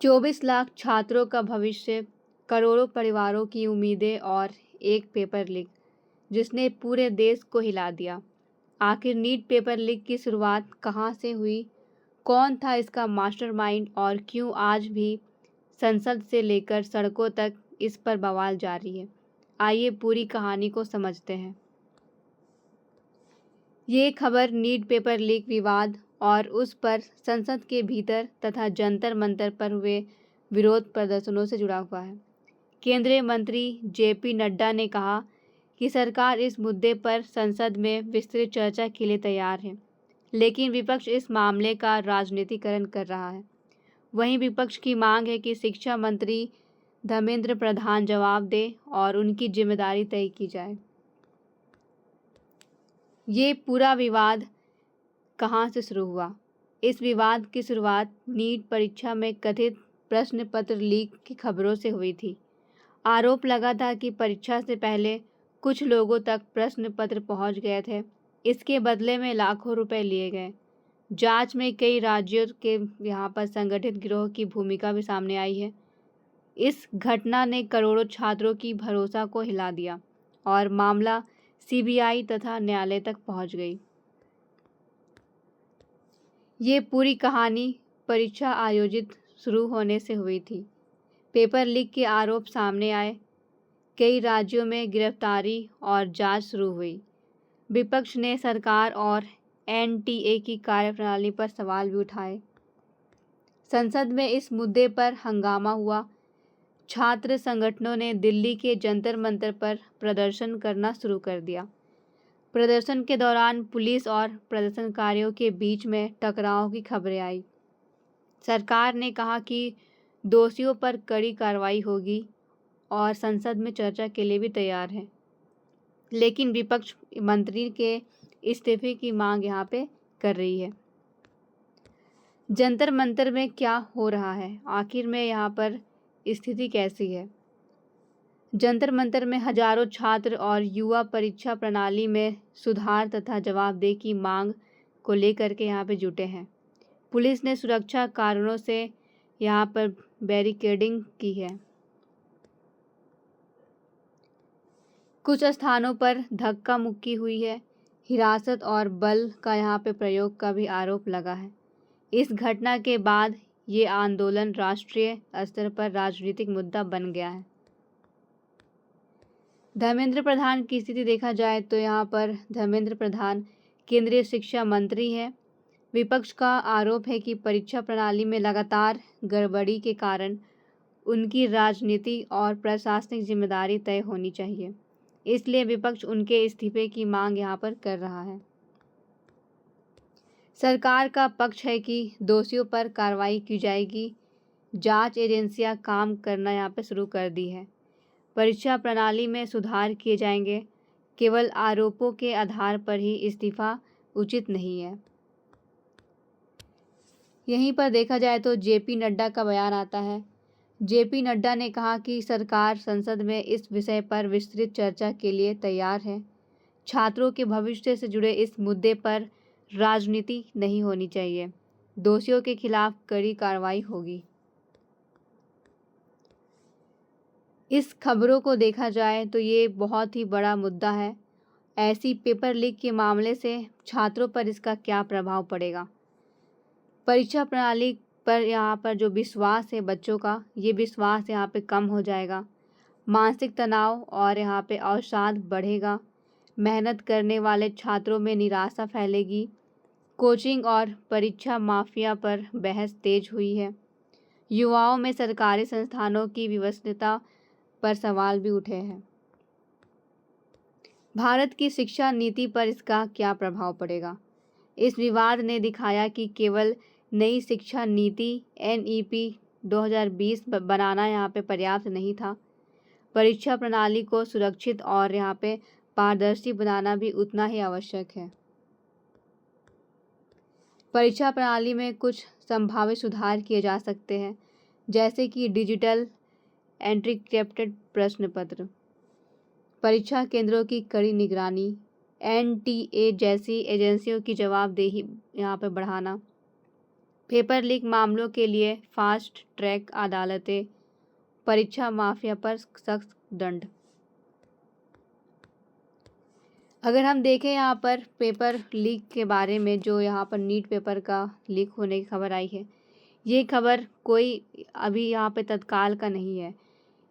24 लाख छात्रों का भविष्य, करोड़ों परिवारों की उम्मीदें और एक पेपर लीक जिसने पूरे देश को हिला दिया। आखिर नीट पेपर लीक की शुरुआत कहां से हुई, कौन था इसका मास्टरमाइंड और क्यों आज भी संसद से लेकर सड़कों तक इस पर बवाल जारी है। आइए पूरी कहानी को समझते हैं। ये खबर नीट पेपर लीक विवाद और उस पर संसद के भीतर तथा जंतर मंतर पर हुए विरोध प्रदर्शनों से जुड़ा हुआ है। केंद्रीय मंत्री जेपी नड्डा ने कहा कि सरकार इस मुद्दे पर संसद में विस्तृत चर्चा के लिए तैयार है, लेकिन विपक्ष इस मामले का राजनीतिकरण कर रहा है। वहीं विपक्ष की मांग है कि शिक्षा मंत्री धर्मेंद्र प्रधान जवाब दें और उनकी जिम्मेदारी तय की जाए। ये पूरा विवाद कहां से शुरू हुआ? इस विवाद की शुरुआत नीट परीक्षा में कथित प्रश्न पत्र लीक की खबरों से हुई थी। आरोप लगा था कि परीक्षा से पहले कुछ लोगों तक प्रश्न पत्र पहुंच गए थे। इसके बदले में लाखों रुपए लिए गए। जांच में कई राज्यों के यहाँ पर संगठित गिरोह की भूमिका भी सामने आई है। इस घटना ने करोड़ों छात्रों की भरोसा को हिला दिया और मामला सीबीआई तथा न्यायालय तक पहुंच गई। ये पूरी कहानी परीक्षा आयोजित शुरू होने से हुई थी। पेपर लीक के आरोप सामने आए, कई राज्यों में गिरफ्तारी और जांच शुरू हुई। विपक्ष ने सरकार और एनटीए की कार्यप्रणाली पर सवाल भी उठाए। संसद में इस मुद्दे पर हंगामा हुआ। छात्र संगठनों ने दिल्ली के जंतर मंतर पर प्रदर्शन करना शुरू कर दिया। प्रदर्शन के दौरान पुलिस और प्रदर्शनकारियों के बीच में टकराव की खबरें आई। सरकार ने कहा कि दोषियों पर कड़ी कार्रवाई होगी और संसद में चर्चा के लिए भी तैयार है, लेकिन विपक्ष मंत्री के इस्तीफे की मांग यहाँ पे कर रही है। जंतर मंतर में क्या हो रहा है, आखिर में यहाँ पर स्थिति कैसी है? जंतर मंतर में हजारों छात्र और युवा परीक्षा प्रणाली में सुधार तथा जवाबदेही की मांग को लेकर के यहाँ पे जुटे हैं। पुलिस ने सुरक्षा कारणों से यहाँ पर बैरिकेडिंग की है। कुछ स्थानों पर धक्का मुक्की हुई है। हिरासत और बल का यहाँ पे प्रयोग का भी आरोप लगा है। इस घटना के बाद ये आंदोलन राष्ट्रीय स्तर पर राजनीतिक मुद्दा बन गया है। धर्मेंद्र प्रधान की स्थिति देखा जाए तो यहाँ पर धर्मेंद्र प्रधान केंद्रीय शिक्षा मंत्री है। विपक्ष का आरोप है कि परीक्षा प्रणाली में लगातार गड़बड़ी के कारण उनकी राजनीति और प्रशासनिक जिम्मेदारी तय होनी चाहिए, इसलिए विपक्ष उनके इस्तीफे की मांग यहाँ पर कर रहा है। सरकार का पक्ष है कि दोषियों पर कार्रवाई की जाएगी। जांच एजेंसियां काम करना यहाँ पर शुरू कर दी है। परीक्षा प्रणाली में सुधार किए जाएंगे। केवल आरोपों के आधार पर ही इस्तीफा उचित नहीं है। यहीं पर देखा जाए तो जेपी नड्डा का बयान आता है। जेपी नड्डा ने कहा कि सरकार संसद में इस विषय पर विस्तृत चर्चा के लिए तैयार है। छात्रों के भविष्य से जुड़े इस मुद्दे पर राजनीति नहीं होनी चाहिए। दोषियों के खिलाफ कड़ी कार्रवाई होगी। इस खबरों को देखा जाए तो ये बहुत ही बड़ा मुद्दा है। ऐसी पेपर लीक के मामले से छात्रों पर इसका क्या प्रभाव पड़ेगा? परीक्षा प्रणाली पर यहाँ पर जो विश्वास है बच्चों का, ये विश्वास यहाँ पे कम हो जाएगा। मानसिक तनाव और यहाँ पे अवसाद बढ़ेगा। मेहनत करने वाले छात्रों में निराशा फैलेगी। कोचिंग और परीक्षा माफिया पर बहस तेज हुई है। युवाओं में सरकारी संस्थानों की विश्वसनीयता पर सवाल भी उठे हैं। भारत की शिक्षा नीति पर इसका क्या प्रभाव पड़ेगा? इस विवाद ने दिखाया कि केवल नई शिक्षा नीति NEP 2020 बनाना यहाँ पे पर्याप्त नहीं था। परीक्षा प्रणाली को सुरक्षित और यहाँ पे पारदर्शी बनाना भी उतना ही आवश्यक है। परीक्षा प्रणाली में कुछ संभावित सुधार किए जा सकते हैं, जैसे कि डिजिटल एन्क्रिप्टेड प्रश्न पत्र, परीक्षा केंद्रों की कड़ी निगरानी, NTA जैसी एजेंसियों की जवाबदेही यहाँ पर बढ़ाना, पेपर लीक मामलों के लिए फास्ट ट्रैक अदालतें, परीक्षा माफिया पर सख्त दंड। अगर हम देखें यहाँ पर पेपर लीक के बारे में, जो यहाँ पर नीट पेपर का लीक होने की खबर आई है, ये खबर कोई अभी यहाँ पे तत्काल का नहीं है।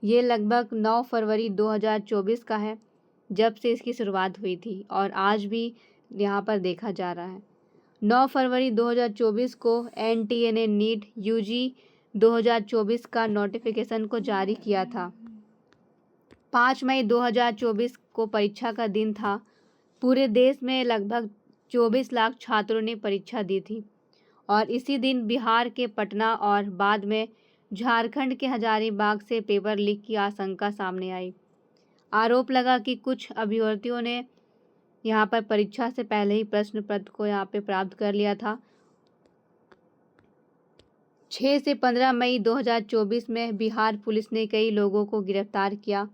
ये लगभग 9 फरवरी 2024 का है, जब से इसकी शुरुआत हुई थी और आज भी यहाँ पर देखा जा रहा है। 9 फरवरी 2024 को एनटीए ने नीट यूजी 2024 का नोटिफिकेशन को जारी किया था। 5 मई 2024 को परीक्षा का दिन था। पूरे देश में लगभग 24 लाख छात्रों ने परीक्षा दी थी और इसी दिन बिहार के पटना और बाद में झारखंड के हजारीबाग से पेपर लीक की आशंका सामने आई। आरोप लगा कि कुछ अभ्यर्थियों ने यहाँ पर परीक्षा से पहले ही प्रश्न पत्र को यहाँ पे प्राप्त कर लिया था। 6 से 15 मई 2024 में बिहार पुलिस ने कई लोगों को गिरफ्तार किया।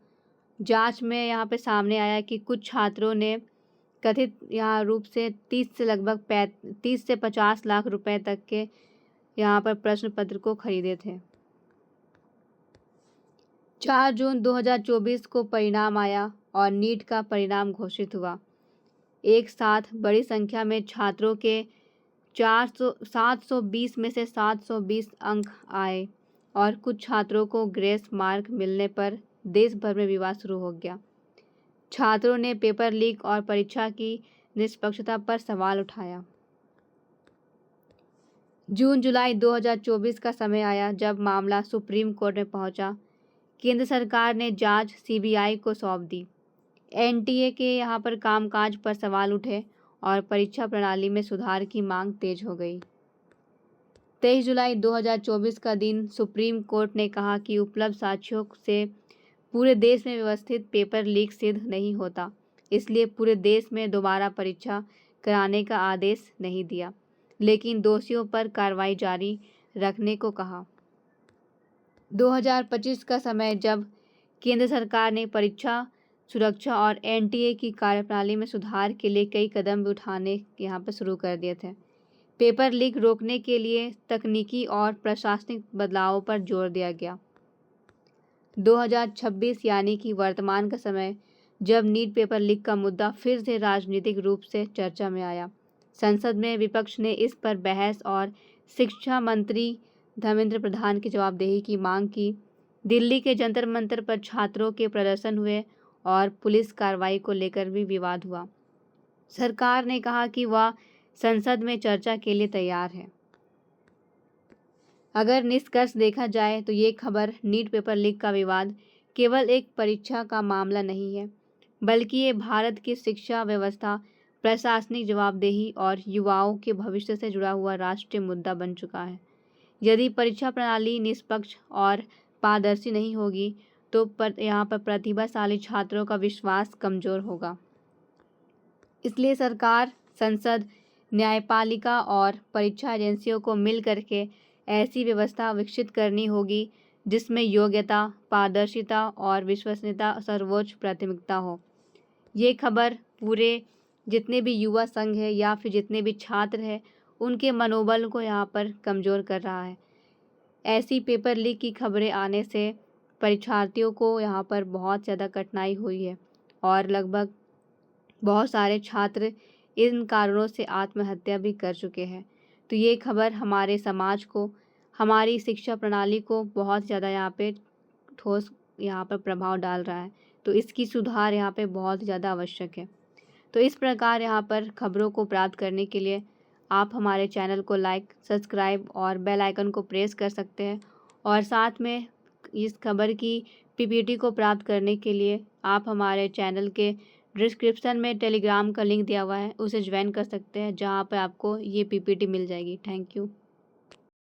जांच में यहाँ पे सामने आया कि कुछ छात्रों ने कथित यहाँ रूप से 30 से 50 लाख रुपए तक के यहाँ पर प्रश्न पत्र को खरीदे थे। 4 जून 2024 को परिणाम आया और नीट का परिणाम घोषित हुआ। एक साथ बड़ी संख्या में छात्रों के 720 में से 720 अंक आए और कुछ छात्रों को ग्रेस मार्क मिलने पर देश भर में विवाद शुरू हो गया। छात्रों ने पेपर लीक और परीक्षा की निष्पक्षता पर सवाल उठाया। जून जुलाई 2024 का समय आया जब मामला सुप्रीम कोर्ट में पहुंचा। केंद्र सरकार ने जांच सीबीआई को सौंप दी। एनटीए के यहाँ पर कामकाज पर सवाल उठे और परीक्षा प्रणाली में सुधार की मांग तेज हो गई। 23 जुलाई 2024 का दिन सुप्रीम कोर्ट ने कहा कि उपलब्ध साक्ष्यों से पूरे देश में व्यवस्थित पेपर लीक सिद्ध नहीं होता, इसलिए पूरे देश में दोबारा परीक्षा कराने का आदेश नहीं दिया, लेकिन दोषियों पर कार्रवाई जारी रखने को कहा। 2025 का समय जब केंद्र सरकार ने परीक्षा सुरक्षा और एनटीए की कार्यप्रणाली में सुधार के लिए कई कदम भी उठाने यहाँ पर शुरू कर दिए थे। पेपर लीक रोकने के लिए तकनीकी और प्रशासनिक बदलावों पर जोर दिया गया। 2026 यानी कि वर्तमान का समय जब नीट पेपर लीक का मुद्दा फिर से राजनीतिक रूप से चर्चा में आया। संसद में विपक्ष ने इस पर बहस और शिक्षा मंत्री धर्मेंद्र प्रधान की जवाबदेही की मांग की। दिल्ली के जंतर मंतर पर छात्रों के प्रदर्शन हुए और पुलिस कार्रवाई को लेकर भी विवाद हुआ। सरकार ने कहा कि वह संसद में चर्चा के लिए तैयार है। अगर निष्कर्ष देखा जाए तो ये खबर नीट पेपर लीक का विवाद केवल एक परीक्षा का मामला नहीं है, बल्कि ये भारत की शिक्षा व्यवस्था, प्रशासनिक जवाबदेही और युवाओं के भविष्य से जुड़ा हुआ राष्ट्रीय मुद्दा बन चुका है। यदि परीक्षा प्रणाली निष्पक्ष और पारदर्शी नहीं होगी तो यहाँ पर प्रतिभाशाली छात्रों का विश्वास कमजोर होगा। इसलिए सरकार, संसद, न्यायपालिका और परीक्षा एजेंसियों को मिल करके ऐसी व्यवस्था विकसित करनी होगी जिसमें योग्यता, पारदर्शिता और विश्वसनीयता सर्वोच्च प्राथमिकता हो। ये खबर पूरे जितने भी युवा संघ है या फिर जितने भी छात्र हैं उनके मनोबल को यहाँ पर कमज़ोर कर रहा है। ऐसी पेपर लीक की खबरें आने से परीक्षार्थियों को यहाँ पर बहुत ज़्यादा कठिनाई हुई है और लगभग बहुत सारे छात्र इन कारणों से आत्महत्या भी कर चुके हैं। तो ये खबर हमारे समाज को, हमारी शिक्षा प्रणाली को बहुत ज़्यादा यहाँ पे ठोस यहाँ पर प्रभाव डाल रहा है। तो इसकी सुधार यहाँ पे बहुत ज़्यादा आवश्यक है। तो इस प्रकार यहाँ पर खबरों को प्राप्त करने के लिए आप हमारे चैनल को लाइक, सब्सक्राइब और बेल आइकन को प्रेस कर सकते हैं और साथ में इस खबर की पीपीटी को प्राप्त करने के लिए आप हमारे चैनल के डिस्क्रिप्शन में टेलीग्राम का लिंक दिया हुआ है, उसे ज्वाइन कर सकते हैं, जहां पर आपको ये पीपीटी मिल जाएगी। Thank you.